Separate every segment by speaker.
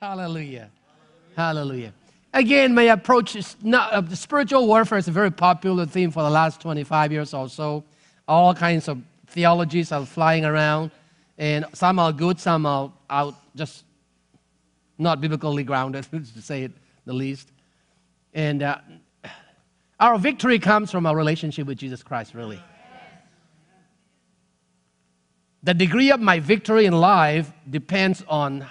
Speaker 1: Hallelujah. Hallelujah. Again, my approach is not, the spiritual warfare is a very popular theme for the last 25 years or so. All kinds of theologies are flying around, and some are good, some are out just not biblically grounded, to say it the least. And our victory comes from our relationship with Jesus Christ, really. The degree of my victory in life depends on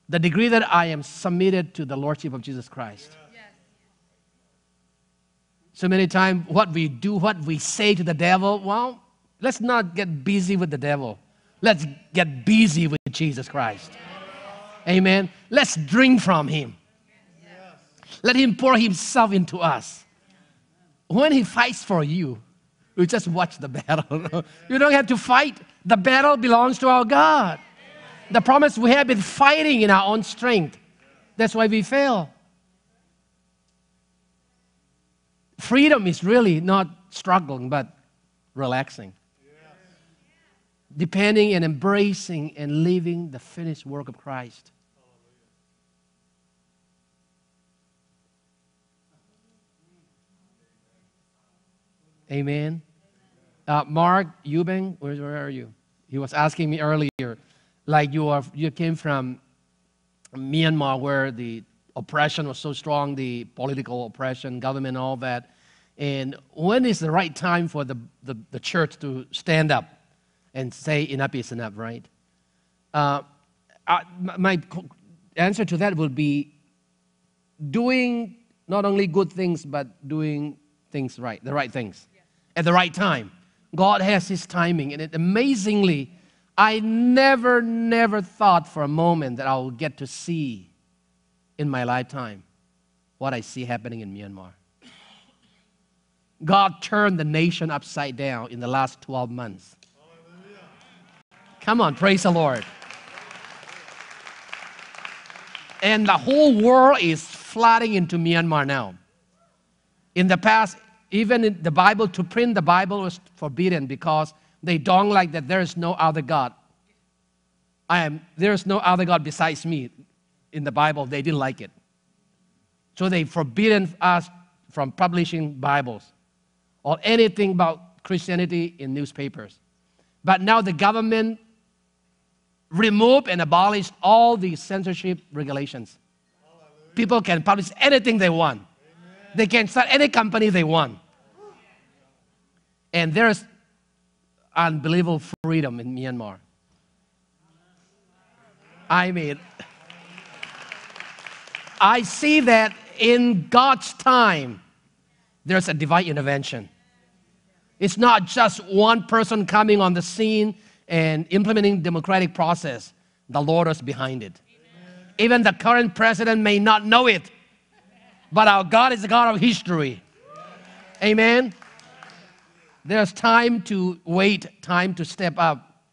Speaker 1: the degree that I am submitted to the Lordship of Jesus Christ. Yes. So many times, what we do, what we say to the devil, well, let's not get busy with the devil. Let's get busy with Jesus Christ. Amen. Let's drink from Him. Let Him pour Himself into us. When He fights for you, you just watch the battle. You don't have to fight. The battle belongs to our God. The promise we have been fighting in our own strength. That's why we fail. Freedom is really not struggling, but relaxing. Depending and embracing and living the finished work of Christ. Amen. Mark Eubank, where are you? He was asking me earlier, like you came from Myanmar where the oppression was so strong, the political oppression, government, all that. And when is the right time for the church to stand up and say enough is enough, right? My answer to that would be doing not only good things, but doing things right, the right things, at the right time. God has His timing, and amazingly, I never thought for a moment that I will get to see in my lifetime what I see happening in Myanmar. God turned the nation upside down in the last 12 months. Hallelujah. Come on, praise the Lord. And the whole world is flooding into Myanmar now. In the past, even in the Bible, to print the Bible was forbidden because they don't like that there is no other God. There is no other God besides me. In the Bible, they didn't like it. So they forbidden us from publishing Bibles or anything about Christianity in newspapers. But now the government removed and abolished all the censorship regulations. Hallelujah. People can publish anything they want. Amen. They can start any company they want. And there's unbelievable freedom in Myanmar. I mean, I see that in God's time, there's a divine intervention. It's not just one person coming on the scene and implementing democratic process. The Lord is behind it. Amen. Even the current president may not know it, but our God is the God of history. Amen. There's time to wait, time to step up.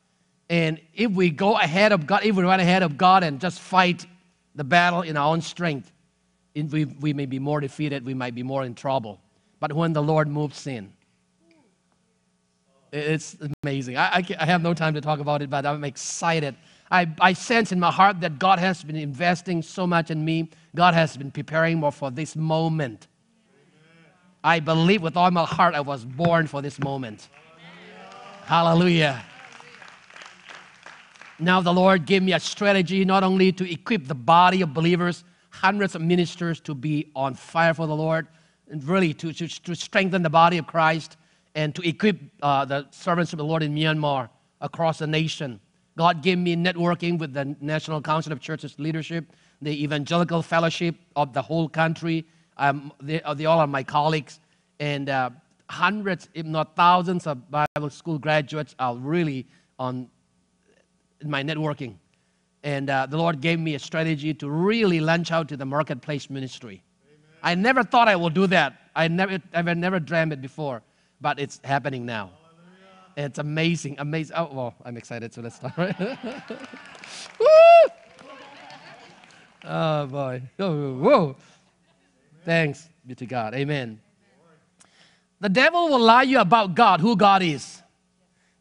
Speaker 1: And if we go ahead of God, if we run ahead of God and just fight the battle in our own strength, we may be more defeated, we might be more in trouble. But when the Lord moves in, it's amazing. I have no time to talk about it, but I'm excited. I sense in my heart that God has been investing so much in me. God has been preparing me for this moment. I believe with all my heart I was born for this moment. Hallelujah. Now the Lord gave me a strategy not only to equip the body of believers, hundreds of ministers to be on fire for the Lord, and really to strengthen the body of Christ and to equip the servants of the Lord in Myanmar across the nation. God gave me networking with the National Council of Churches leadership, the Evangelical Fellowship of the whole country. They all are my colleagues, and hundreds, if not thousands of Bible school graduates are really in my networking. And the Lord gave me a strategy to really launch out to the marketplace ministry. Amen. I never thought I would do that. I've never dreamed it before, but it's happening now. Hallelujah. It's amazing, amazing. Oh, well, I'm excited, so let's start, right? Woo! Oh, boy. Oh, whoa. Thanks be to God. Amen. The devil will lie you about God, who God is.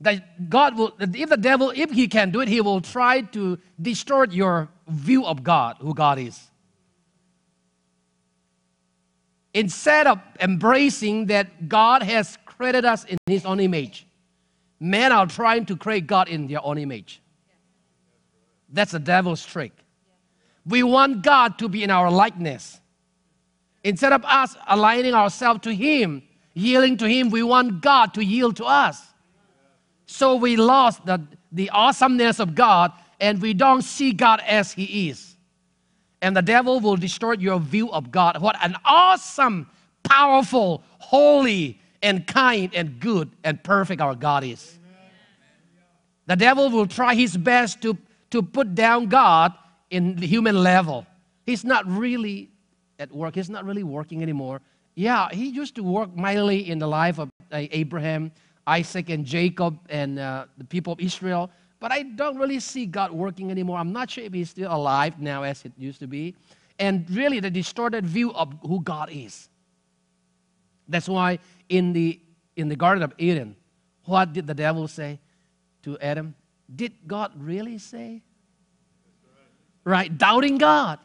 Speaker 1: That God will, if the devil, if he can do it, he will try to distort your view of God, who God is. Instead of embracing that God has created us in His own image, men are trying to create God in their own image. That's the devil's trick. We want God to be in our likeness. Instead of us aligning ourselves to Him, yielding to Him, we want God to yield to us. So we lost the awesomeness of God, and we don't see God as He is. And the devil will distort your view of God. What an awesome, powerful, holy, and kind, and good, and perfect our God is. The devil will try his best to put down God in the human level. He's not really at work. He's not really working anymore. Yeah, he used to work mightily in the life of Abraham, Isaac, and Jacob, and the people of Israel. But I don't really see God working anymore. I'm not sure if He's still alive now as it used to be. And really the distorted view of who God is. That's why in the Garden of Eden, what did the devil say to Adam? Did God really say? Right, doubting God.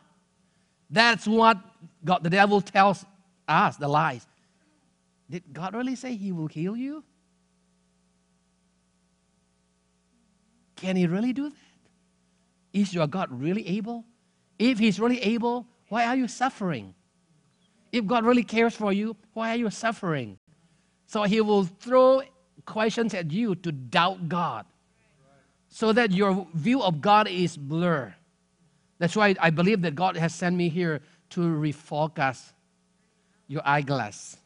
Speaker 1: That's what the devil tells us, the lies. Did God really say He will heal you? Can He really do that? Is your God really able? If He's really able, why are you suffering? If God really cares for you, why are you suffering? So He will throw questions at you to doubt God, so that your view of God is blurred. That's why I believe that God has sent me here to refocus your eyeglass,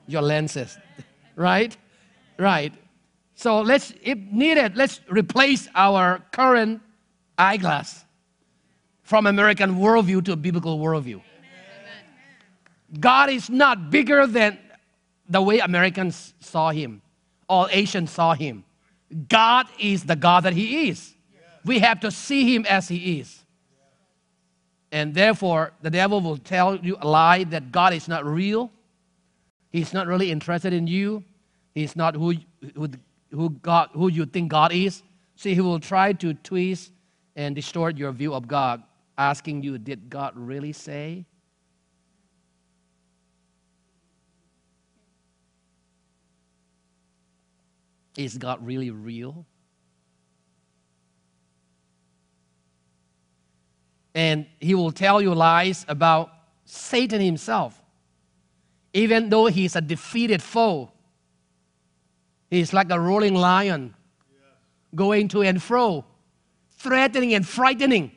Speaker 1: your lenses, right? Right. So if needed, let's replace our current eyeglass from American worldview to a biblical worldview. God is not bigger than the way Americans saw Him or Asians saw Him. God is the God that He is. We have to see Him as He is. And therefore, the devil will tell you a lie that God is not real. He's not really interested in you. He's not who you think God is. See, he will try to twist and distort your view of God, asking you, did God really say? Is God really real? And he will tell you lies about Satan himself. Even though he's a defeated foe, he's like a roaring lion, going to and fro, threatening and frightening.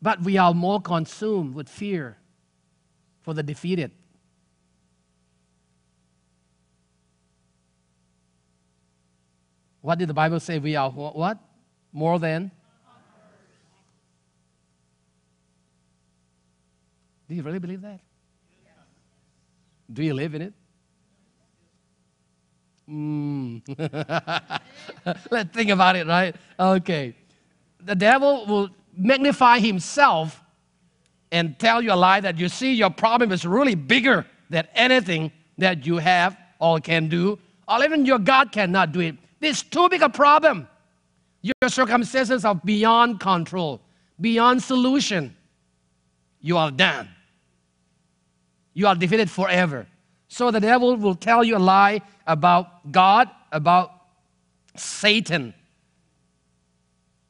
Speaker 1: But we are more consumed with fear for the defeated. What did the Bible say? We are what? More than? Do you really believe that? Do you live in it? Let's think about it, right? Okay. The devil will magnify himself and tell you a lie that you see your problem is really bigger than anything that you have or can do, or even your God cannot do it. This is too big a problem. Your circumstances are beyond control, beyond solution. You are done. You are defeated forever. So the devil will tell you a lie about God, about Satan,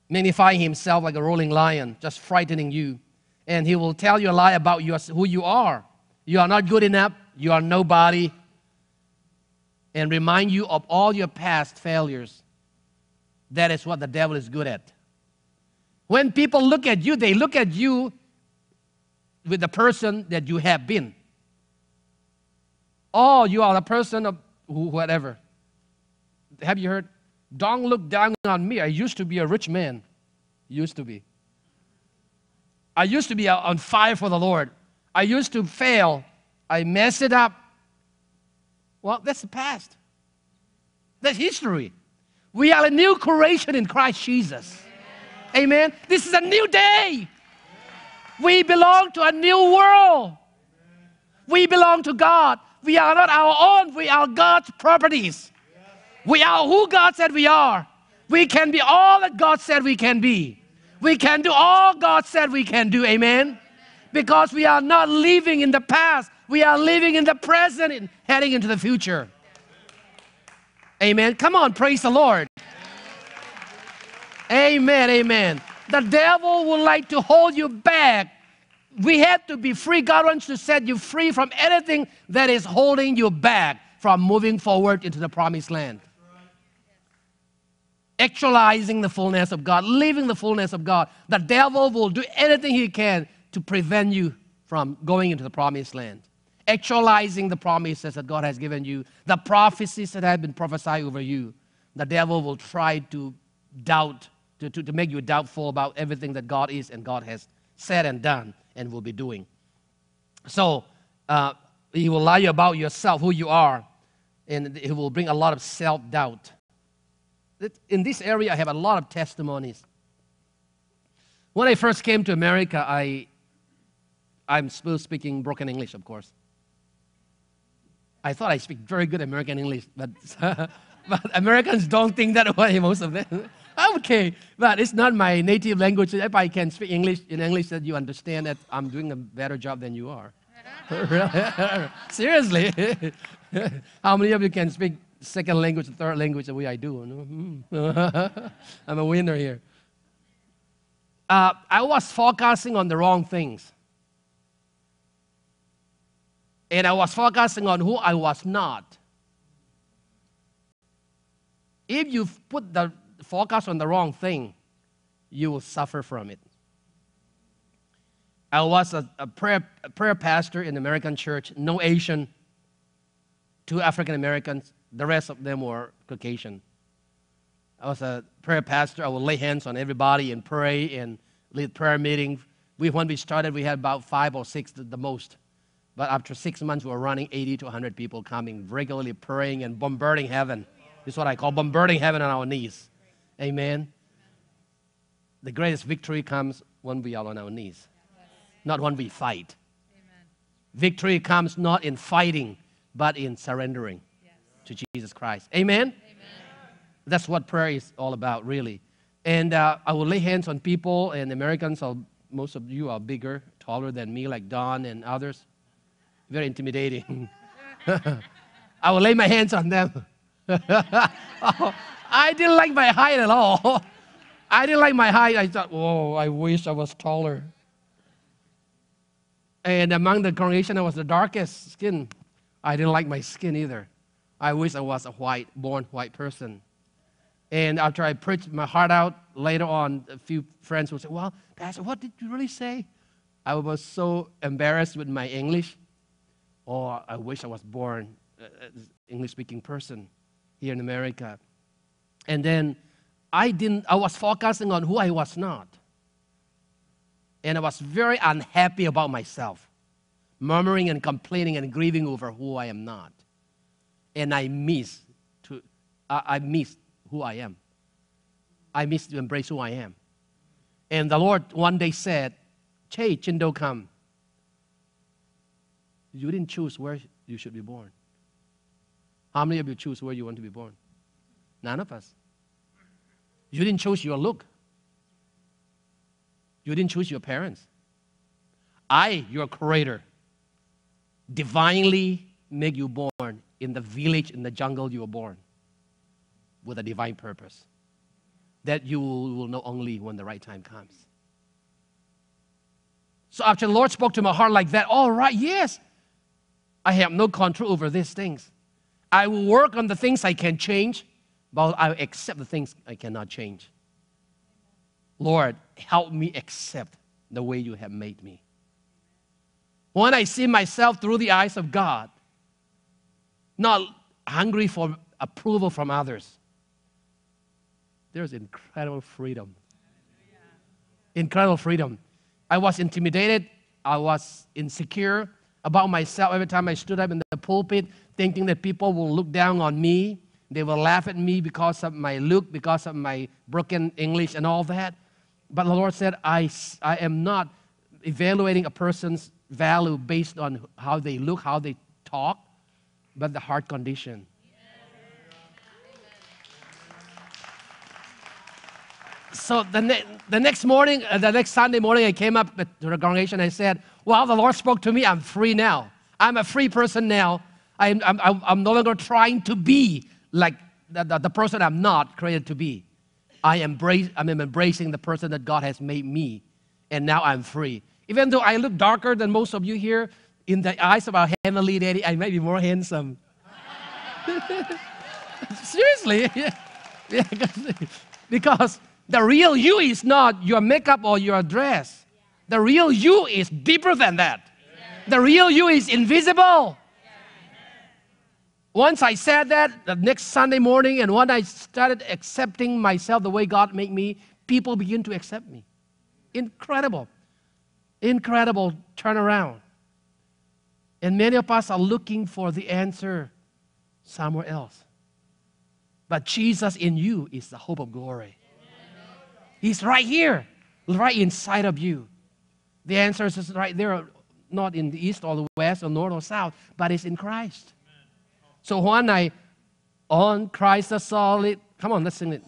Speaker 1: magnifying himself like a roaring lion, just frightening you. And he will tell you a lie about who you are. You are not good enough. You are nobody. And remind you of all your past failures. That is what the devil is good at. When people look at you, they look at you with the person that you have been. Oh, you are the person of whatever. Have you heard? Don't look down on me. I used to be a rich man. Used to be. I used to be on fire for the Lord. I used to fail. I messed it up. Well, that's the past. That's history. We are a new creation in Christ Jesus. Amen. This is a new day. We belong to a new world. We belong to God. We are not our own. We are God's properties. We are who God said we are. We can be all that God said we can be. We can do all God said we can do. Amen? Because we are not living in the past. We are living in the present and heading into the future. Amen. Come on, praise the Lord. Amen, amen. The devil would like to hold you back. We have to be free. God wants to set you free from anything that is holding you back from moving forward into the promised land. Actualizing the fullness of God, living the fullness of God. The devil will do anything he can to prevent you from going into the promised land. Actualizing the promises that God has given you, the prophecies that have been prophesied over you. The devil will try to doubt, to make you doubtful about everything that God is and God has said and done and will be doing. So he will lie about yourself, who you are, and it will bring a lot of self-doubt. In this area, I have a lot of testimonies. When I first came to America, I'm still speaking broken English, of course. I thought I speak very good American English, but Americans don't think that way, most of them. Okay, but it's not my native language. If I can speak English in English, that you understand that I'm doing a better job than you are. Seriously. How many of you can speak second language, third language the way I do? I'm a winner here. I was focusing on the wrong things. And I was focusing on who I was not. If you put the focus on the wrong thing, you will suffer from it. I was a prayer pastor in the American church, no Asian, 2 African Americans, the rest of them were Caucasian. I was a prayer pastor. I would lay hands on everybody and pray and lead prayer meetings. When we started, we had about 5 or 6 the most. But after 6 months, we were running 80 to 100 people coming, regularly praying and bombarding heaven. This is what I call bombarding heaven on our knees. Amen. The greatest victory comes when we are on our knees, not when we fight. Amen. Victory comes not in fighting, but in surrendering to Jesus Christ. Amen? Amen? That's what prayer is all about, really. And I will lay hands on people, and Americans, most of you are bigger, taller than me, like Don and others. Very intimidating. I will lay my hands on them. I didn't like my height at all. I didn't like my height. I thought, oh, I wish I was taller. And among the congregation, I was the darkest skin. I didn't like my skin either. I wish I was a born white person. And after I preached my heart out, later on, a few friends would say, well, Pastor, what did you really say? I was so embarrassed with my English. Oh, I wish I was born an English-speaking person here in America. And then I was focusing on who I was not. And I was very unhappy about myself, murmuring and complaining and grieving over who I am not. And I missed who I am. I missed to embrace who I am. And the Lord one day said, Che, Chindo Kham, you didn't choose where you should be born. How many of you choose where you want to be born? None of us. You didn't choose your look. You didn't choose your parents. I, your creator, divinely make you born in the village, in the jungle you were born, with a divine purpose that you will know only when the right time comes. So after the Lord spoke to my heart like that, all right, yes, I have no control over these things. I will work on the things I can change, but I will accept the things I cannot change. Lord, help me accept the way you have made me. When I see myself through the eyes of God, not hungry for approval from others, there's incredible freedom. Incredible freedom. I was intimidated. I was insecure about myself every time I stood up in the pulpit, thinking that people will look down on me. They will laugh at me because of my look, because of my broken English and all that. But the Lord said, I am not evaluating a person's value based on how they look, how they talk, but the heart condition. So the next morning, the next Sunday morning, I came up to the congregation. I said, well, the Lord spoke to me. I'm free now. I'm a free person now. I'm no longer trying to be like the person I'm not created to be. I'm embracing the person that God has made me, and now I'm free. Even though I look darker than most of you here, in the eyes of our Heavenly Daddy, I might be more handsome. Seriously. Yeah, because the real you is not your makeup or your dress. The real you is deeper than that. The real you is invisible. Once I said that, the next Sunday morning, and when I started accepting myself the way God made me, people begin to accept me. Incredible. Incredible turnaround. And many of us are looking for the answer somewhere else. But Jesus in you is the hope of glory. He's right here, right inside of you. The answer is right there, not in the east or the west or north or south, but it's in Christ. So when on Christ a solid, come on, let's sing it.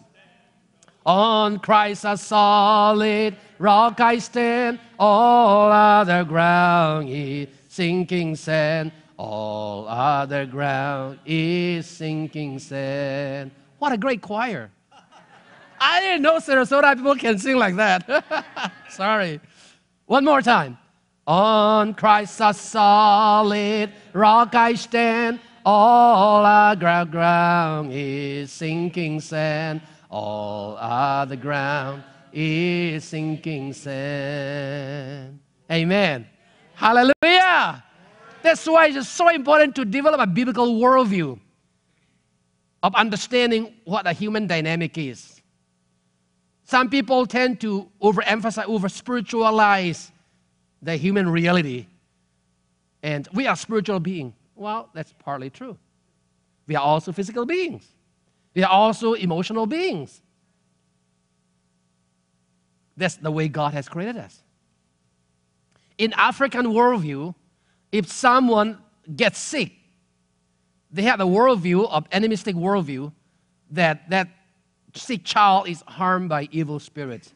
Speaker 1: On Christ a solid rock I stand, all other ground is sinking sand. All other ground is sinking sand. What a great choir. I didn't know Sarasota people can sing like that. Sorry. One more time. On Christ a solid rock I stand, all other ground is sinking sand. All other ground is sinking sand. Amen. Hallelujah. That's why it's so important to develop a biblical worldview of understanding what a human dynamic is. Some people tend to overemphasize, over-spiritualize the human reality. And we are spiritual beings. Well, that's partly true. We are also physical beings. We are also emotional beings. That's the way God has created us. In African worldview, if someone gets sick, they have a worldview of animistic worldview that sick child is harmed by evil spirits.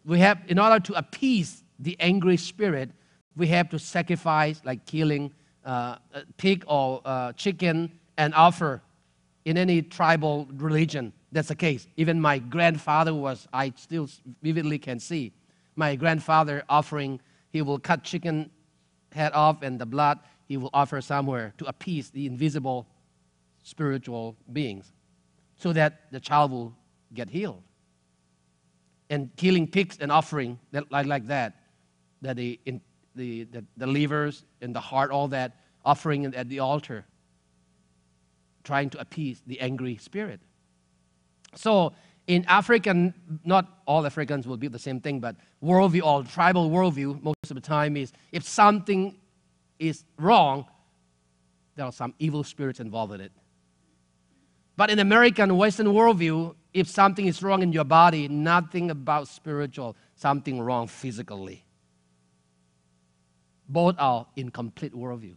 Speaker 1: We have, in order to appease the angry spirit, we have to sacrifice, like killing a pig or chicken and offer. In any tribal religion, that's the case. Even my grandfather I still vividly can see, my grandfather offering, he will cut chicken head off and the blood he will offer somewhere to appease the invisible spiritual beings so that the child will get healed. And killing pigs and offering like that the livers and the heart, all that, offering at the altar, trying to appease the angry spirit. So in African, not all Africans will be the same thing, but worldview or tribal worldview, most of the time is if something is wrong, there are some evil spirits involved in it. But in American Western worldview, if something is wrong in your body, nothing about spiritual, something wrong physically. Both are incomplete worldview.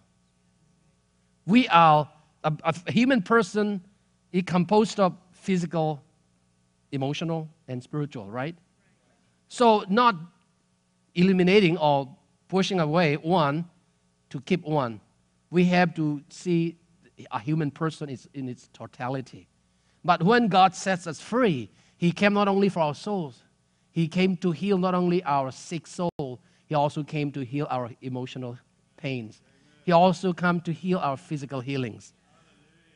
Speaker 1: We are a human person is composed of physical, emotional, and spiritual, right? So not eliminating or pushing away one to keep one. We have to see a human person is in its totality. But when God sets us free, He came not only for our souls, He came to heal not only our sick soul, He also came to heal our emotional pains. He also came to heal our physical healings.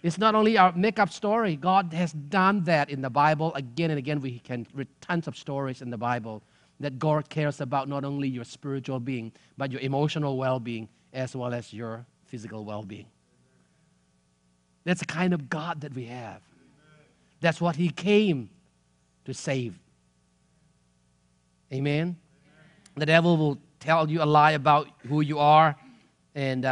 Speaker 1: It's not only our make-up story. God has done that in the Bible again and again. We can read tons of stories in the Bible that God cares about not only your spiritual being, but your emotional well-being as well as your physical well-being. That's the kind of God that we have. That's what He came to save. Amen? The devil will tell you a lie about who you are and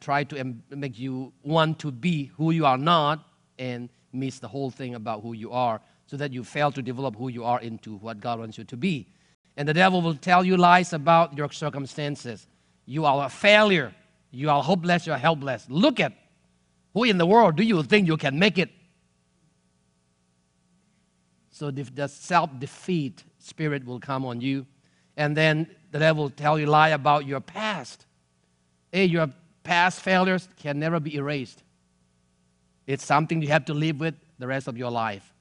Speaker 1: try to make you want to be who you are not and miss the whole thing about who you are so that you fail to develop who you are into what God wants you to be. And the devil will tell you lies about your circumstances. You are a failure. You are hopeless. You are helpless. Look at who in the world do you think you can make it? So the self-defeat spirit will come on you. And then the devil will tell you lie about your past. Hey, your past failures can never be erased. It's something you have to live with the rest of your life.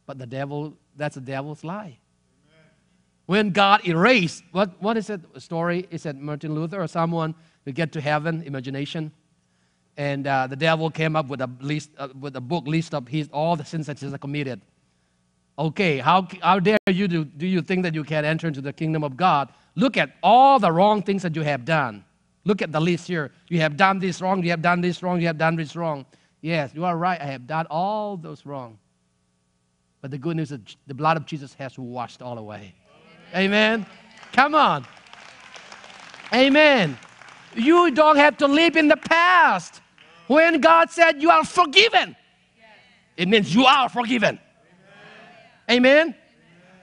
Speaker 1: But the devil, that's the devil's lie. Amen. When God erased, what is it? A story? Is it Martin Luther or someone who get to heaven, imagination? And the devil came up with a list, with a book list of all the sins that he has committed. Okay, how dare you do you think that you can enter into the kingdom of God? Look at all the wrong things that you have done. Look at the list here. You have done this wrong, you have done this wrong, you have done this wrong. Yes, you are right, I have done all those wrong. But the good news is the blood of Jesus has washed all away. Amen. Come on. Amen. You don't have to live in the past. When God said you are forgiven, it means you are forgiven. Amen.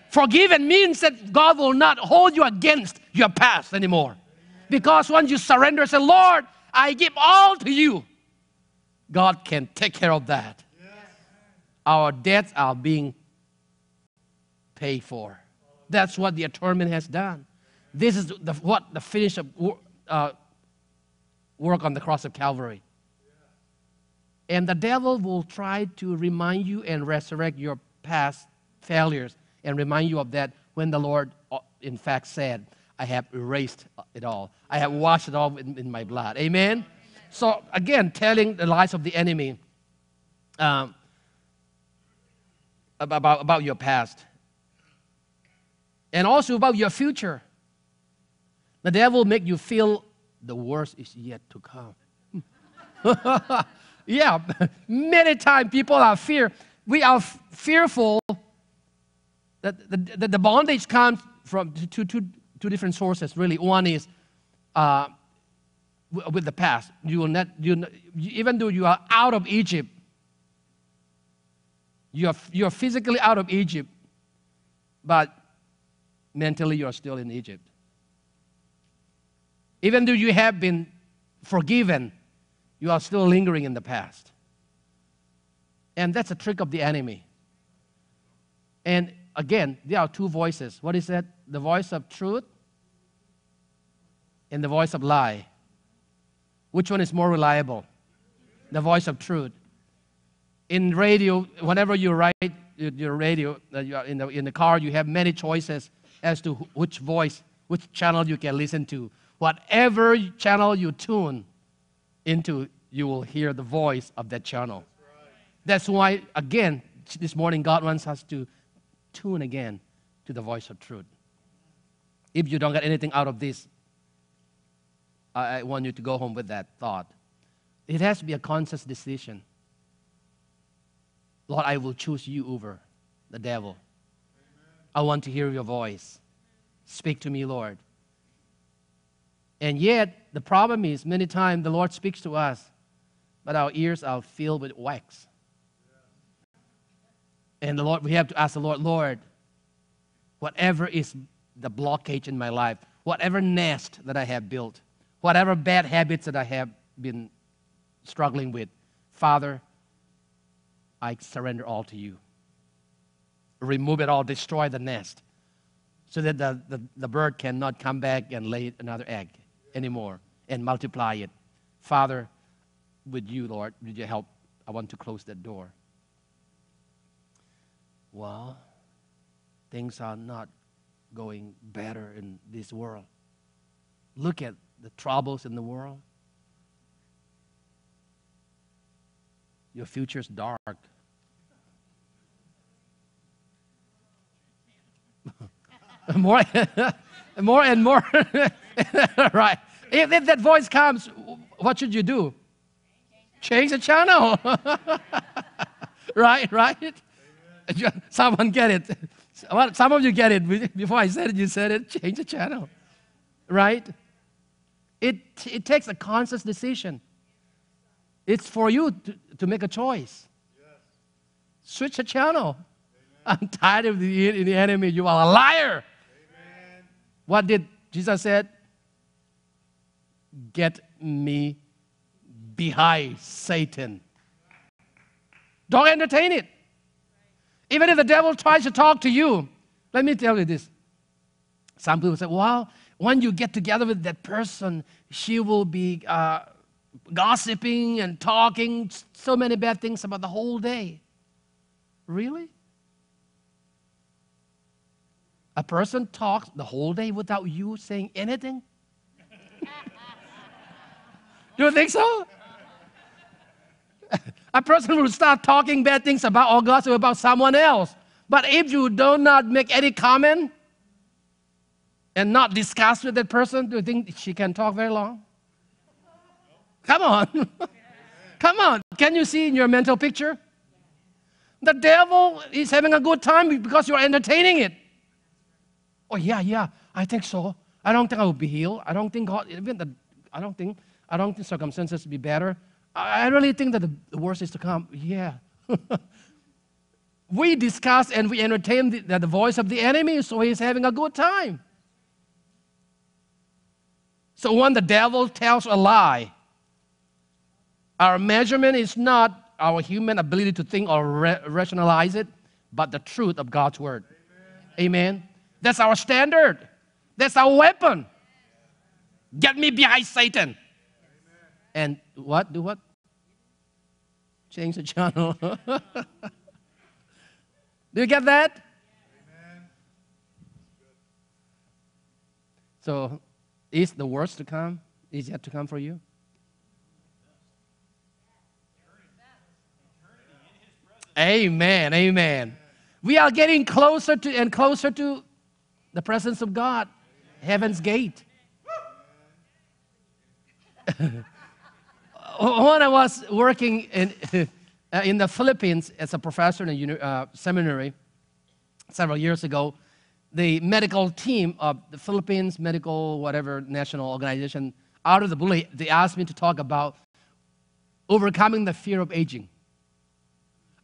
Speaker 1: Forgiven means that God will not hold you against your past anymore. Because once you surrender and say, Lord, I give all to you, God can take care of that. Our debts are being paid for. That's what the atonement has done. This is what the finish of work on the cross of Calvary. And the devil will try to remind you and resurrect your past failures and remind you of that when the Lord, in fact, said, I have erased it all. I have washed it all in my blood. Amen? So, again, telling the lies of the enemy about your past. And also about your future. The devil will make you feel the worst is yet to come. Yeah, many times people are we are fearful that the bondage comes from two different sources, really. One is with the past. Even though you are out of Egypt, you're physically out of Egypt, but mentally you're still in Egypt. Even though you have been forgiven, you are still lingering in the past. And that's a trick of the enemy. And again, there are two voices. What is that? The voice of truth and the voice of lie. Which one is more reliable? The voice of truth. In radio, whenever you write your radio, you are in the car, you have many choices as to which voice, which channel you can listen to. Whatever channel you tune into, you will hear the voice of that channel. That's why, again, this morning God wants us to tune again to the voice of truth. If you don't get anything out of this, I want you to go home with that thought. It has to be a conscious decision. Lord, I will choose you over the devil. I want to hear your voice. Speak to me, Lord. And yet, the problem is, many times the Lord speaks to us, but our ears are filled with wax. And the Lord, we have to ask the Lord, Lord, whatever is the blockage in my life, whatever nest that I have built, whatever bad habits that I have been struggling with, Father, I surrender all to you. Remove it all, destroy the nest, so that the bird cannot come back and lay another egg anymore and multiply it. Father, with you, Lord, would you help? I want to close that door. Well, things are not going better in this world. Look at the troubles in the world. Your future's dark. more and more. Right. If that voice comes, what should you do? Change the channel. Right? Someone get it. Some of you get it. Before I said it, you said it. Change the channel. Right? It takes a conscious decision. It's for you to make a choice. Switch the channel. I'm tired of the enemy. You are a liar. Amen. What did Jesus said? Get me behind, Satan. Don't entertain it. Even if the devil tries to talk to you, let me tell you this. Some people say, well, when you get together with that person, she will be gossiping and talking so many bad things about the whole day. Really? A person talks the whole day without you saying anything? Do you think so? A person will start talking bad things about or gossip about someone else. But if you do not make any comment and not discuss with that person, do you think she can talk very long? Come on. Come on. Can you see in your mental picture? The devil is having a good time because you're entertaining it. Oh, yeah, I think so. I don't think I will be healed. I don't think God, I don't think circumstances will be better. I really think that the worst is to come. Yeah. We discuss and we entertain the voice of the enemy, so he's having a good time. So when the devil tells a lie, our measurement is not our human ability to think or rationalize it, but the truth of God's word. Amen. That's our standard. That's our weapon. Get me behind Satan. And what? Do what? Change the channel. Do you get that? Amen. So, is the worst to come? Is yet to come for you? Amen. Amen. We are getting closer to and closer to the presence of God, heaven's gate. When I was working in the Philippines as a professor in a seminary several years ago, the medical team of the Philippines medical whatever national organization, out of the blue, they asked me to talk about overcoming the fear of aging.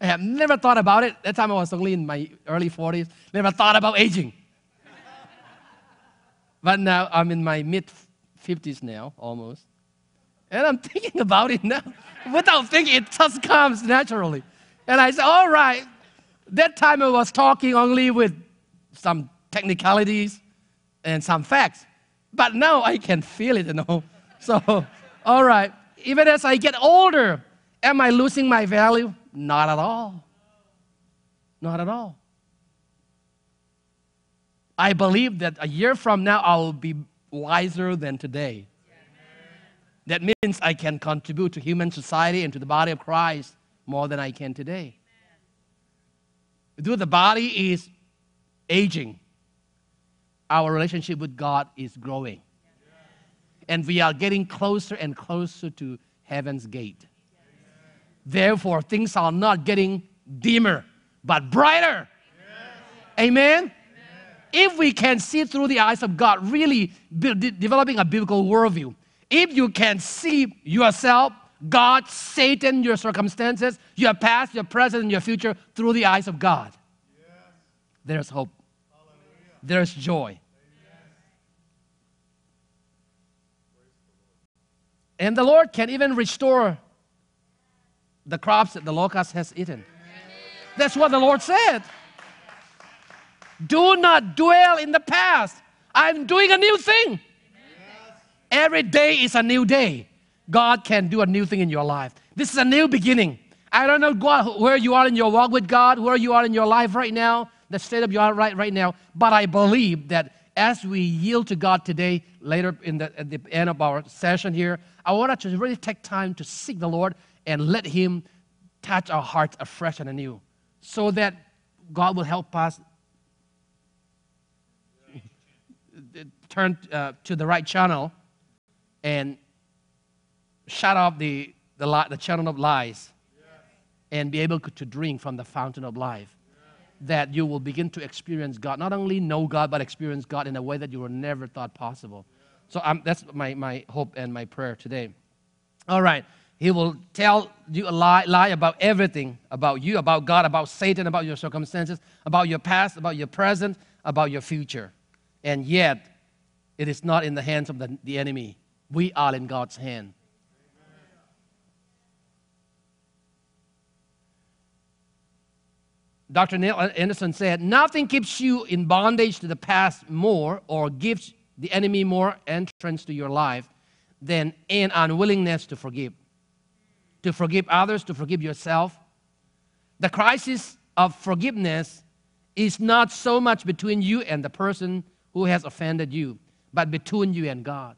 Speaker 1: I have never thought about it. That time I was only in my early 40s. Never thought about aging. But now I'm in my mid-50s now, almost. And I'm thinking about it now. Without thinking, it just comes naturally. And I said, all right. That time I was talking only with some technicalities and some facts. But now I can feel it, So, all right. Even as I get older, am I losing my value? Not at all. Not at all. I believe that a year from now, I will be wiser than today. That means I can contribute to human society and to the body of Christ more than I can today. Though the body is aging, our relationship with God is growing. And we are getting closer and closer to heaven's gate. Therefore, things are not getting dimmer, but brighter. Amen? If we can see through the eyes of God, really developing a biblical worldview, if you can see yourself, God, Satan, your circumstances, your past, your present, and your future through the eyes of God, there's hope. There's joy. And the Lord can even restore the crops that the locust has eaten. That's what the Lord said. Do not dwell in the past. I'm doing a new thing. Every day is a new day. God can do a new thing in your life. This is a new beginning. I don't know God, where you are in your walk with God, where you are in your life right now, the state of your life right now, but I believe that as we yield to God today, later at the end of our session here, I want us to really take time to seek the Lord and let Him touch our hearts afresh and anew so that God will help us turn to the right channel and shut off the channel of lies and be able to drink from the fountain of life. That you will begin to experience God, not only know God, but experience God in a way that you were never thought possible. So that's my hope and my prayer today. All right. He will tell you a lie about everything, about you, about God, about Satan, about your circumstances, about your past, about your present, about your future. And yet, it is not in the hands of the enemy. We are in God's hand. Dr. Neil Anderson said, nothing keeps you in bondage to the past more or gives the enemy more entrance to your life than an unwillingness to forgive. To forgive others, to forgive yourself. The crisis of forgiveness is not so much between you and the person who has offended you, but between you and God.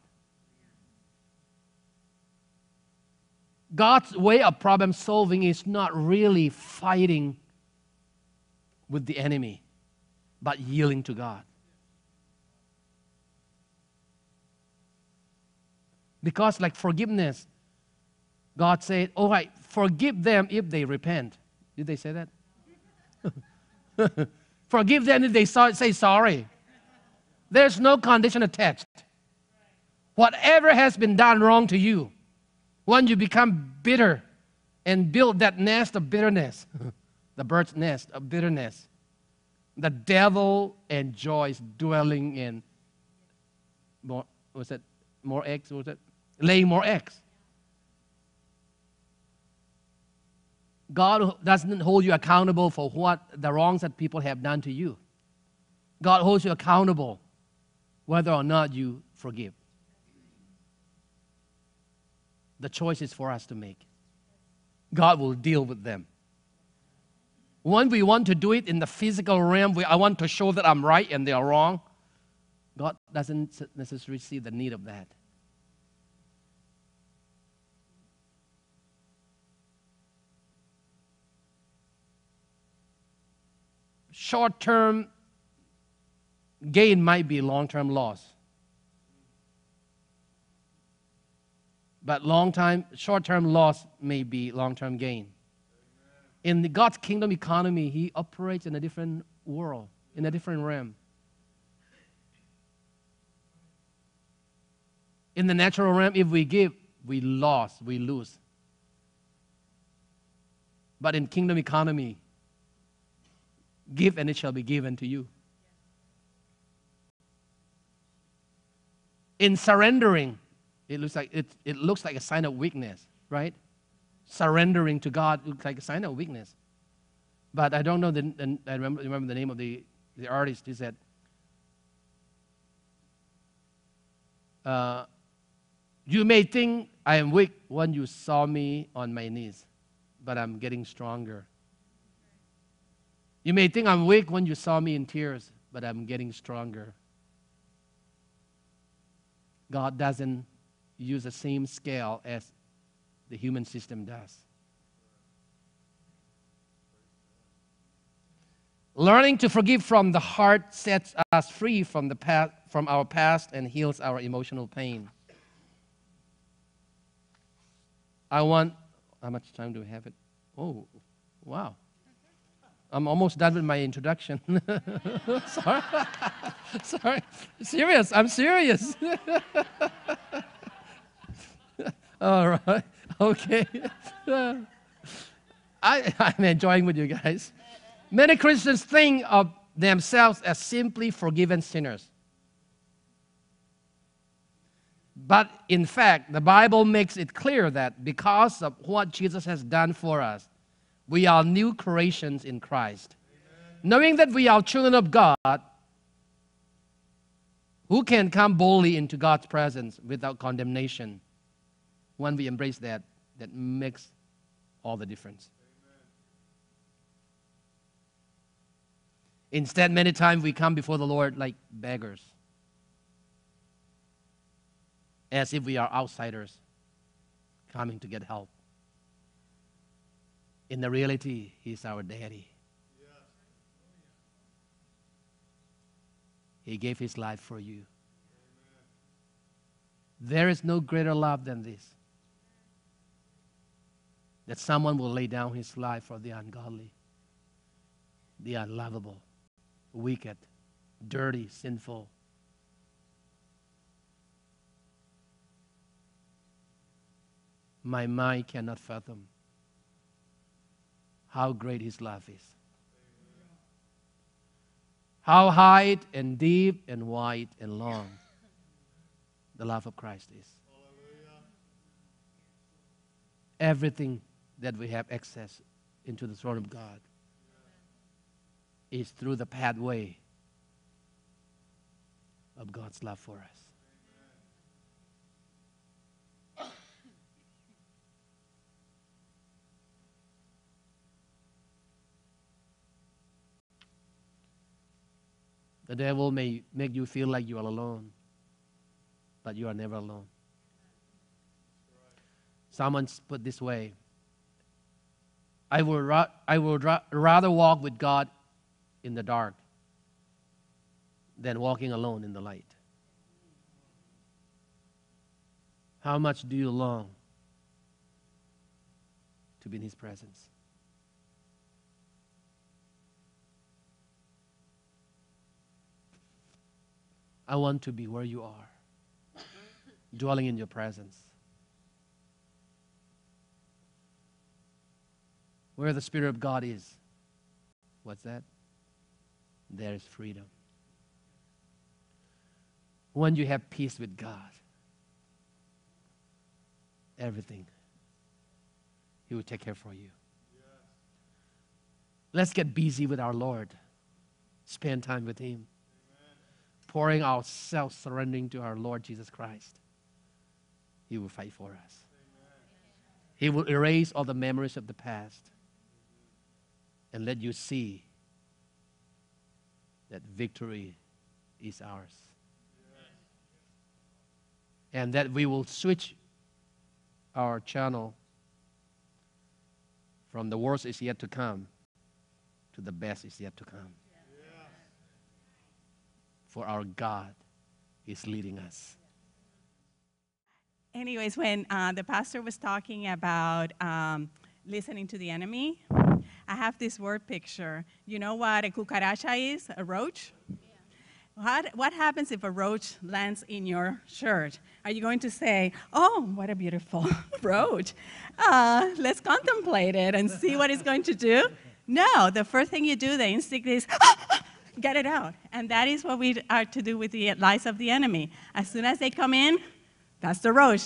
Speaker 1: God's way of problem solving is not really fighting with the enemy, but yielding to God. Because like forgiveness, God said, all right, forgive them if they repent. Did they say that? Forgive them if they say sorry. There's no condition attached. Whatever has been done wrong to you, when you become bitter and build that nest of bitterness, the bird's nest of bitterness, the devil enjoys dwelling in more eggs? Laying more eggs. God doesn't hold you accountable for what the wrongs that people have done to you. God holds you accountable whether or not you forgive. The choice is for us to make. God will deal with them. When we want to do it in the physical realm, I want to show that I'm right and they are wrong, God doesn't necessarily see the need of that. Short-term gain might be long-term loss. But short-term loss may be long-term gain. In God's kingdom economy, He operates in a different world, in a different realm. In the natural realm, if we give, we lose. But in kingdom economy, give and it shall be given to you. In surrendering, it looks like a sign of weakness, right? Surrendering to God looks like a sign of weakness. But I don't know, I remember the name of the artist. He said, you may think I am weak when you saw me on my knees, but I'm getting stronger. You may think I'm weak when you saw me in tears, but I'm getting stronger. God doesn't use the same scale as the human system does. Learning to forgive from the heart sets us free from our past and heals our emotional pain. How much time do we have it? Oh, wow. I'm almost done with my introduction. Sorry. Sorry. I'm serious. All right. Okay. I'm enjoying with you guys. Many Christians think of themselves as simply forgiven sinners. But in fact, the Bible makes it clear that because of what Jesus has done for us, we are new creations in Christ. Amen. Knowing that we are children of God, who can come boldly into God's presence without condemnation. When we embrace that makes all the difference. Amen. Instead, many times we come before the Lord like beggars, as if we are outsiders coming to get help. In the reality, He's our daddy. Yeah. He gave His life for you. Amen. There is no greater love than this, that someone will lay down his life for the ungodly, the unlovable, wicked, dirty, sinful. my mind cannot fathom how great His love is. How high and deep and wide and long the love of Christ is. Everything that we have access into the throne of God is through the pathway of God's love for us. The devil may make you feel like you are alone, but you are never alone. Someone put this way, I would rather walk with God in the dark than walking alone in the light. How much do you long to be in His presence? I want to be where you are, dwelling in your presence. Where the Spirit of God is, what's that? There is freedom. When you have peace with God, everything, He will take care for you. Let's get busy with our Lord. Spend time with Him. Pouring ourselves, surrendering to our Lord Jesus Christ. He will fight for us. He will erase all the memories of the past and let you see that victory is ours. And that we will switch our channel from the worst is yet to come to the best is yet to come. For our God is leading us.
Speaker 2: Anyways, when the pastor was talking about listening to the enemy, I have this word picture. You know what a cucaracha is? A roach? Yeah. What happens if a roach lands in your shirt? Are you going to say, oh, what a beautiful roach. Let's contemplate it and see what it's going to do? No, the first thing you do, the instinct is, get it out. And that is what we are to do with the lies of the enemy. As soon as they come in, that's the roach.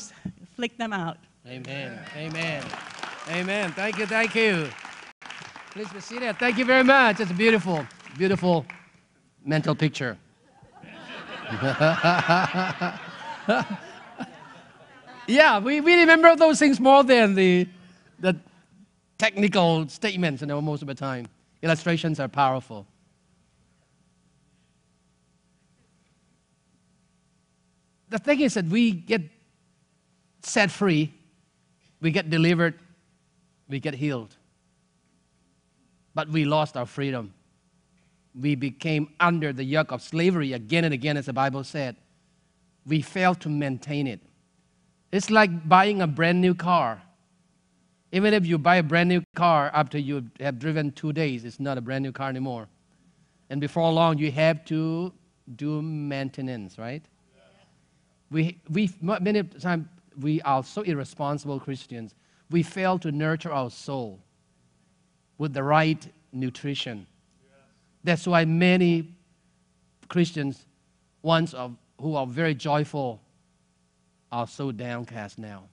Speaker 2: Flick them out.
Speaker 1: Amen. Amen. Amen. Thank you. Thank you. Please be seated. Thank you very much. It's a beautiful, beautiful mental picture. Yeah, we remember those things more than the technical statements, most of the time. Illustrations are powerful. The thing is that we get set free, we get delivered, we get healed. But we lost our freedom. We became under the yoke of slavery again and again, as the Bible said. We failed to maintain it. It's like buying a brand new car. Even if you buy a brand new car after you have driven 2 days, it's not a brand new car anymore. And before long, you have to do maintenance, right? Many times we are so irresponsible Christians. We fail to nurture our soul with the right nutrition. That's why many Christians, who are very joyful, are so downcast now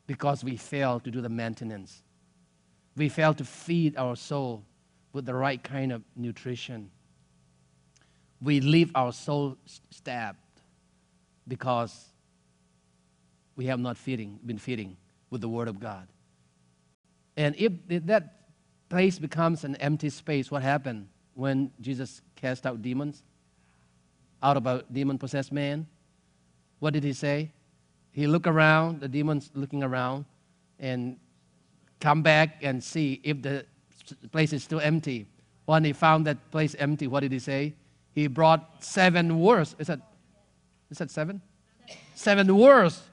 Speaker 1: because we fail to do the maintenance. We fail to feed our soul with the right kind of nutrition. We leave our soul stabbed because we have not been feeding with the Word of God. And if that place becomes an empty space, what happened when Jesus cast out demons out of a demon-possessed man? What did He say? He looked around, the demons looking around, and come back and see if the place is still empty. When He found that place empty, what did He say? He brought 7 worse. Is that 7? 7 worse.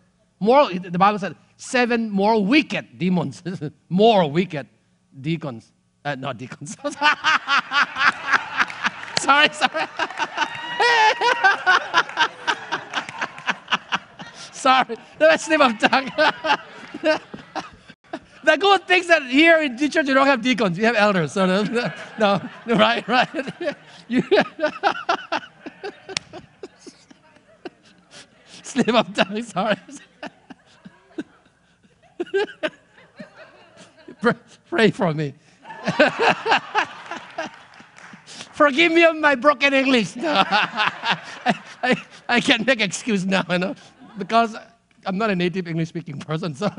Speaker 1: More, the Bible said, 7 more wicked demons. More wicked deacons. Not deacons. Sorry. Sorry. That slip of tongue. The good thing is that here in the church you don't have deacons, you have elders. So no, right. You slip of tongue, sorry. Pray for me. Forgive me of my broken English. No. I can't make excuse now, because I'm not a native English-speaking person. So.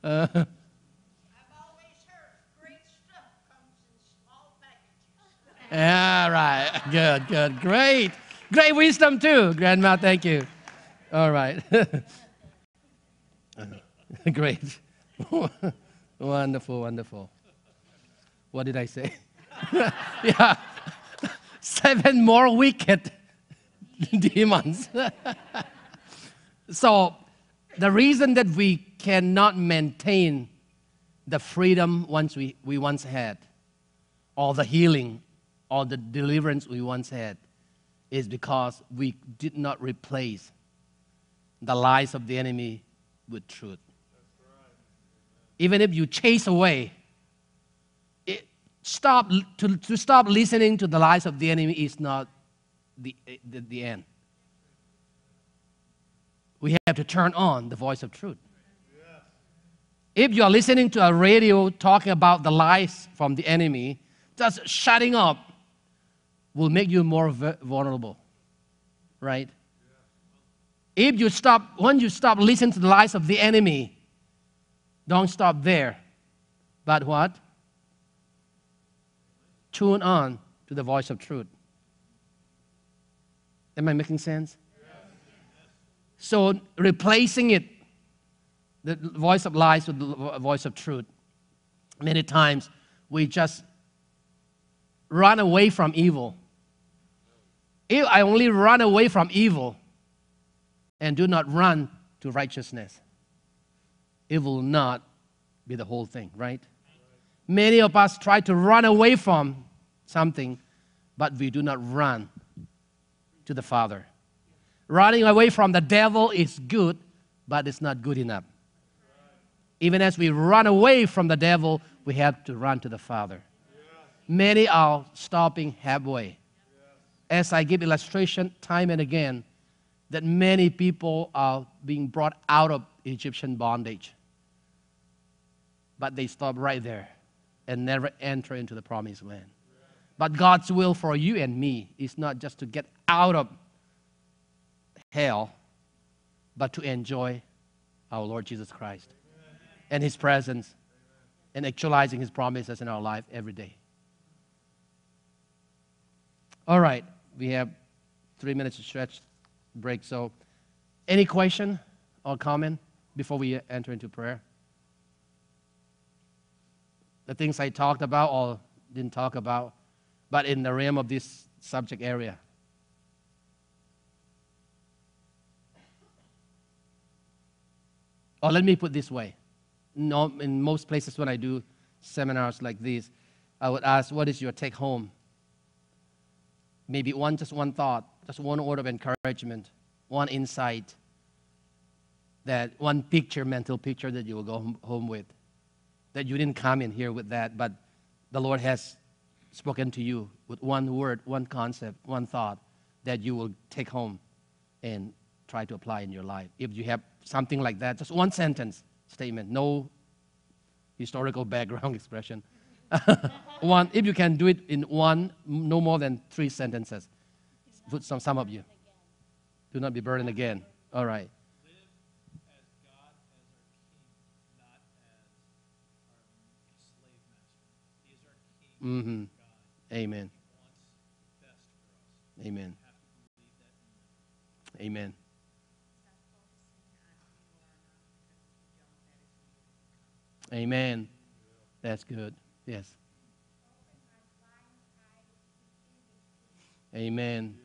Speaker 3: I've always heard great stuff comes in small packages.
Speaker 1: Yeah, right. Good. Great wisdom too, Grandma. Thank you. All right. Great. Wonderful. What did I say? Yeah. 7 more wicked demons. So the reason that we cannot maintain the freedom we once had, or the healing, or the deliverance we once had, is because we did not replace the lies of the enemy with truth. Even if you chase away, to stop listening to the lies of the enemy is not the end. We have to turn on the voice of truth. If you are listening to a radio talking about the lies from the enemy, just shutting up will make you more vulnerable, right? When you stop listening to the lies of the enemy, don't stop there. But what? Tune on to the voice of truth. Am I making sense? So replacing it, the voice of lies with the voice of truth, many times we just run away from evil. If I only run away from evil and do not run to righteousness, it will not be the whole thing, right? Many of us try to run away from something, but we do not run to the Father. Running away from the devil is good, but it's not good enough. Even as we run away from the devil, we have to run to the Father. Many are stopping halfway. As I give illustration time and again, that many people are being brought out of Egyptian bondage. But they stop right there and never enter into the promised land. But God's will for you and me is not just to get out of hell, but to enjoy our Lord Jesus Christ and His presence and actualizing His promises in our life every day. All right, we have 3 minutes to stretch break. So, any question or comment before we enter into prayer? The things I talked about or didn't talk about, but in the realm of this subject area. Or let me put it this way. No, in most places when I do seminars like this, I would ask, what is your take home? Maybe just one thought, just one word of encouragement, one insight, that one picture, mental picture that you will go home with. That you didn't come in here with that, but the Lord has spoken to you with one word, one concept, one thought that you will take home and try to apply in your life. If you have something like that, just one sentence statement, no historical background expression. If you can do it in one, no more than 3 sentences. Put some of you. Do not be burdened again. All right. Mm-hmm. Amen. Amen. Amen. Amen. That's good. Yes. Amen.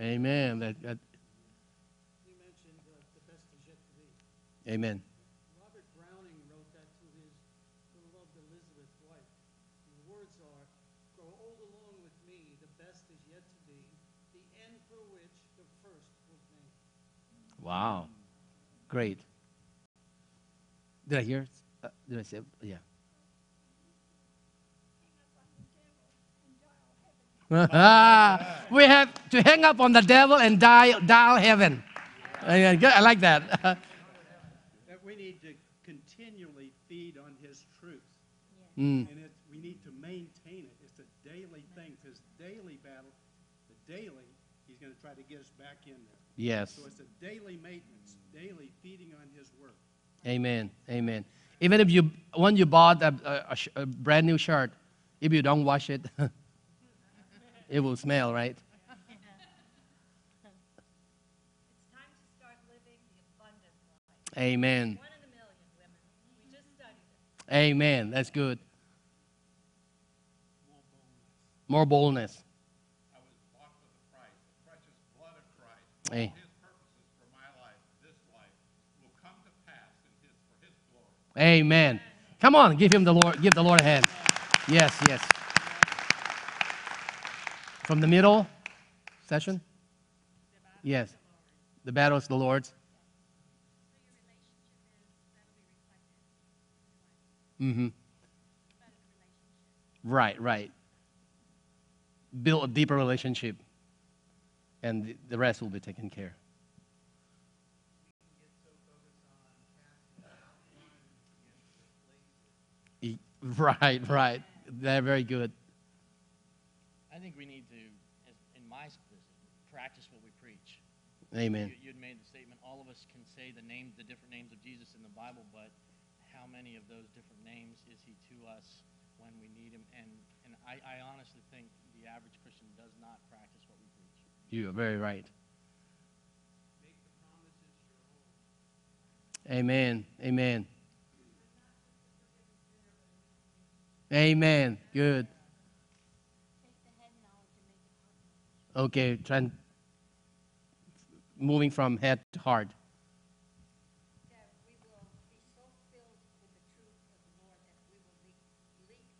Speaker 1: Amen. That
Speaker 4: You mentioned the best is yet to be.
Speaker 1: Amen.
Speaker 4: Robert Browning wrote that to his beloved Elizabeth's wife. The words are, grow through which the first was made.
Speaker 1: Wow. Great. Did I hear? Did I say? Yeah. We have to hang up on the devil and dial heaven. I like that.
Speaker 4: That we need to continually feed on his truth.
Speaker 1: Mm.
Speaker 4: And we need to maintain it. It's a daily thing, because daily battle, he's going to try to get us back in there.
Speaker 1: Yes.
Speaker 4: So it's a daily maintenance, daily feeding on his word.
Speaker 1: Amen. Amen. Even if when you bought a brand new shirt, if you don't wash it, it will smell, right?
Speaker 3: It's time to start living the abundant life.
Speaker 1: Amen.
Speaker 3: 1 in a million women. We just studied it.
Speaker 1: Amen. That's good. More boldness.
Speaker 5: I was bought with a price, the precious blood of Christ.
Speaker 1: Hey.
Speaker 5: All his purposes for my life, this life, will come to pass for his glory.
Speaker 1: Amen. Come on, give the Lord a hand. Yes, yes. From the middle session? Yes. The battle is the Lord's. Mm-hmm. Right, right. Build a deeper relationship, and the rest will be taken care. Right, right. They're very good.
Speaker 6: I think we need to, in my position, practice what we preach.
Speaker 1: Amen.
Speaker 6: You had made the statement, all of us can say the different names of Jesus in the Bible, but how many of those different names is he to us when we need him? And I honestly think the average Christian does not practice what we preach.
Speaker 1: You are very right. Amen. Amen. Amen. Good. Okay, moving from head to heart.
Speaker 3: That we will be so filled with the truth of the Lord that we will leak Jesus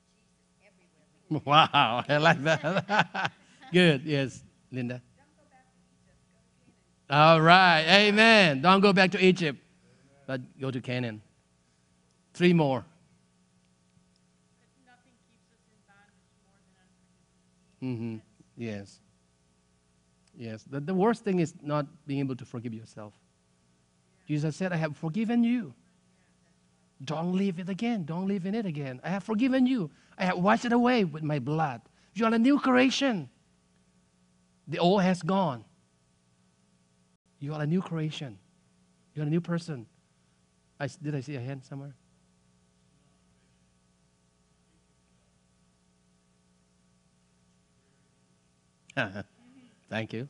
Speaker 3: everywhere.
Speaker 1: Wow, I like that. Good, yes, Linda.
Speaker 3: Don't go back to Egypt. Go to Canaan.
Speaker 1: All right, amen. Don't go back to Egypt, but go to Canaan. 3 more.
Speaker 2: Nothing keeps us in bondage more than unforgiveness.
Speaker 1: Yes. Yes. The worst thing is not being able to forgive yourself. Jesus said, I have forgiven you. Don't live it again. Don't live in it again. I have forgiven you. I have washed it away with my blood. You are a new creation. The old has gone. You are a new creation. You are a new person. Did I see a hand somewhere? Thank you.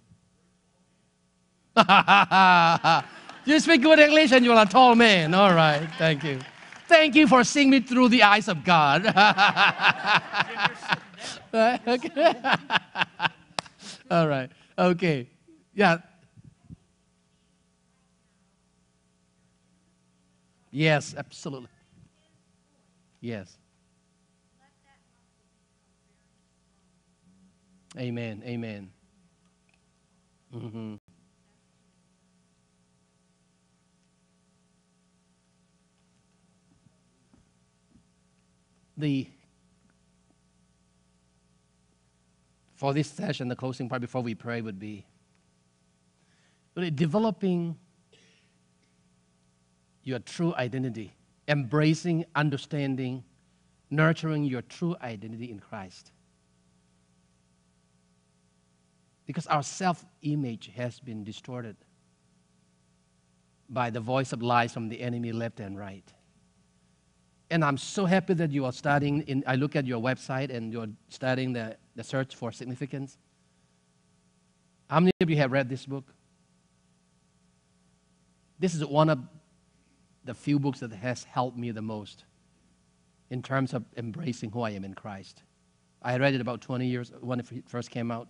Speaker 1: You speak good English and you are a tall man. All right. Thank you. Thank you for seeing me through the eyes of God. Okay. All right. Okay. Yeah. Yes, absolutely. Yes. Amen. Amen. Mm-hmm. For this session, the closing part before we pray would be really developing your true identity, embracing, understanding, nurturing your true identity in Christ. Because our self-image has been distorted by the voice of lies from the enemy left and right. And I'm so happy that you are studying. I look at your website and you're studying the search for significance. How many of you have read this book? This is one of the few books that has helped me the most in terms of embracing who I am in Christ. I read it about 20 years when it first came out.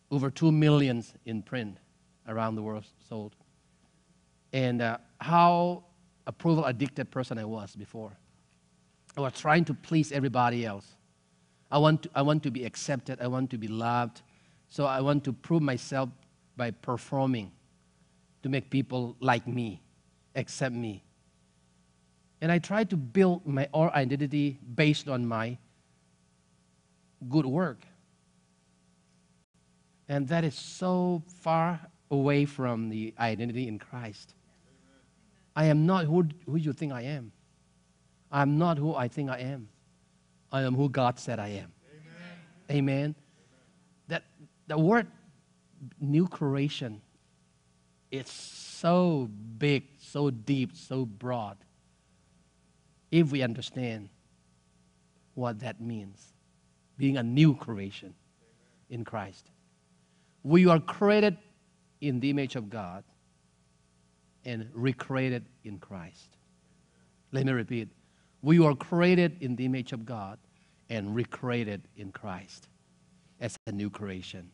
Speaker 1: Over 2 million in print around the world sold. And how approval addicted person I was before. I was trying to please everybody else. I want to be accepted. I want to be loved. So I want to prove myself by performing to make people like me, accept me. And I try to build my own identity based on my good work. And that is so far away from the identity in Christ. I am not who you think I am. I'm not who I think I am. I am who God said I am. Amen. That the word new creation is so big, so deep, so broad. If we understand what that means, being a new creation in Christ. We are created in the image of God and recreated in Christ. Let me repeat. We are created in the image of God and recreated in Christ as a new creation.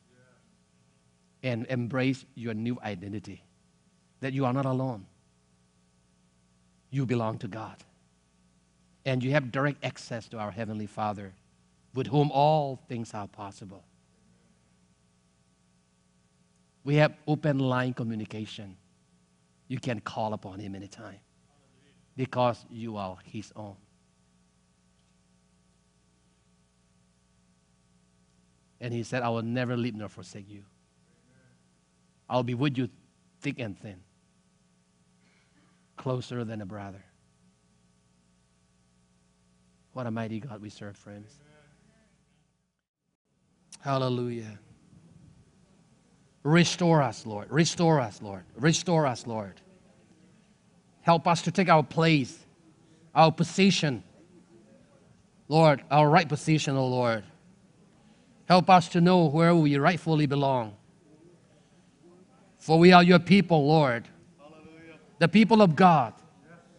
Speaker 1: And embrace your new identity, that you are not alone. You belong to God. And you have direct access to our Heavenly Father, with whom all things are possible. We have open line communication. You can call upon Him anytime because you are His own. And He said, I will never leave nor forsake you. I'll be with you thick and thin, closer than a brother. What a mighty God we serve, friends. Hallelujah. Restore us, Lord. Restore us, Lord. Restore us, Lord. Help us to take our place, our position. Lord, our right position, O Lord. Help us to know where we rightfully belong. For we are your people, Lord. The people of God.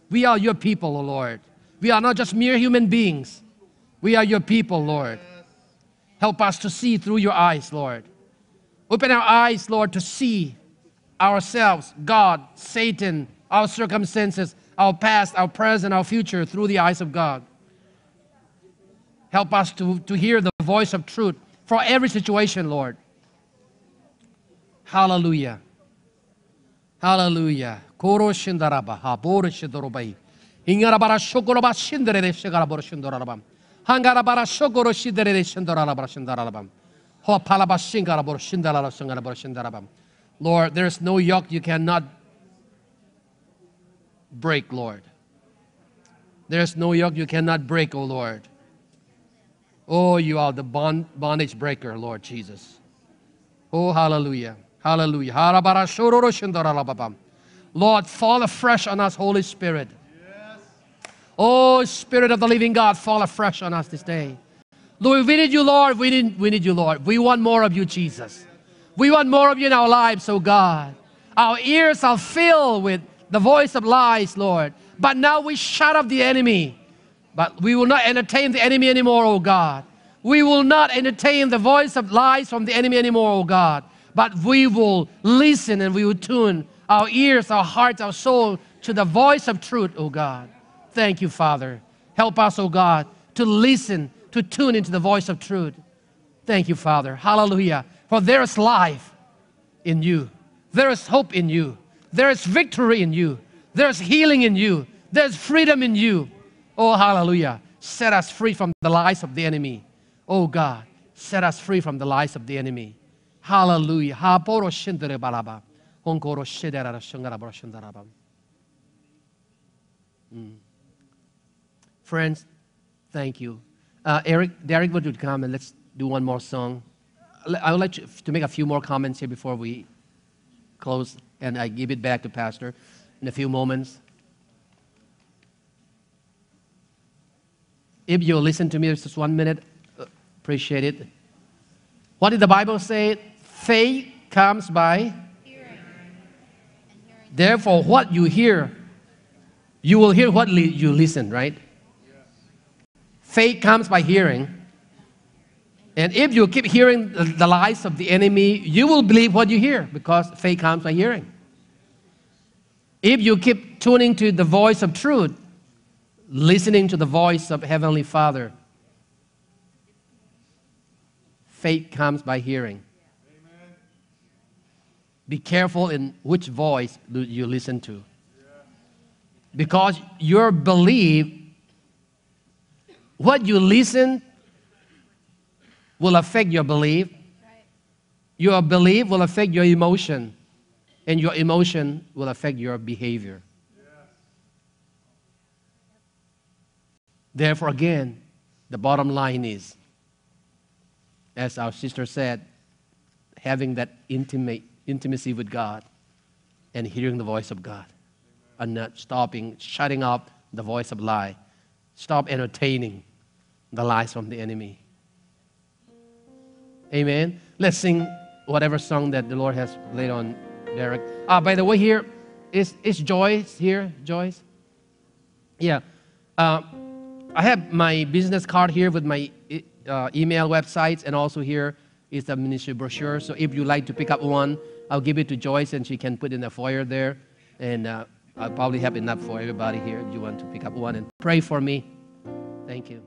Speaker 1: We are your people, O Lord. We are not just mere human beings. We are your people, Lord. Help us to see through your eyes, Lord. Open our eyes, Lord, to see ourselves, God, Satan, our circumstances, our past, our present, our future through the eyes of God. Help us to hear the voice of truth for every situation, Lord. Hallelujah. Hallelujah. Koro shindaraba, habore shidorobai. Hingarabara shokoroba shindere shigarabor shindorabam. Hangarabara shokoro shidere shindorabara shindarabam. Ho palaba shingarabor shindarabara shingarabor shindarabam. Lord, there is no yoke you cannot break, Lord. There is no yoke you cannot break, O Lord. Oh, you are the bondage breaker, Lord Jesus. Oh, hallelujah. Hallelujah. Lord, fall afresh on us, Holy Spirit. Oh, Spirit of the living God, fall afresh on us this day. Lord, we need you, Lord. We need you, Lord. We want more of you, Jesus. We want more of you in our lives, oh God. Our ears are filled with the voice of lies, Lord. But now we shut up the enemy. But we will not entertain the enemy anymore, oh God. We will not entertain the voice of lies from the enemy anymore, oh God. But we will listen and we will tune our ears, our hearts, our soul to the voice of truth, oh God. Thank you, Father. Help us, oh God, to listen, to tune into the voice of truth. Thank you, Father. Hallelujah. For there is life in you. There is hope in you. There is victory in you. There is healing in you. There is freedom in you. Oh, hallelujah. Set us free from the lies of the enemy. Oh, God, set us free from the lies of the enemy. Hallelujah. Friends, thank you. Derek, would you come and let's do one more song? I would like to make a few more comments here before we close, and I give it back to Pastor in a few moments. If you'll listen to me just 1 minute, appreciate it. What did the Bible say? Faith comes by hearing. Therefore, what you hear, you will hear what you listen, right? Faith comes by hearing. And if you keep hearing the lies of the enemy, you will believe what you hear because faith comes by hearing. If you keep tuning to the voice of truth, listening to the voice of Heavenly Father, faith comes by hearing. be careful in which voice do you listen to. Because your belief, what you listen will affect your belief. Your belief will affect your emotion. And your emotion will affect your behavior. Therefore, again, the bottom line is, as our sister said, having that intimacy with God and hearing the voice of God. And not shutting up the voice of lie. Stop entertaining the lies from the enemy. Amen. Let's sing whatever song that the Lord has laid on Derek. By the way, here is Joyce here. Joyce. Yeah. I have my business card here with my email websites, and also here is the ministry brochure. So if you like to pick up one, I'll give it to Joyce, and she can put in the foyer there. And I'll probably have enough for everybody here if you want to pick up one and pray for me. Thank you.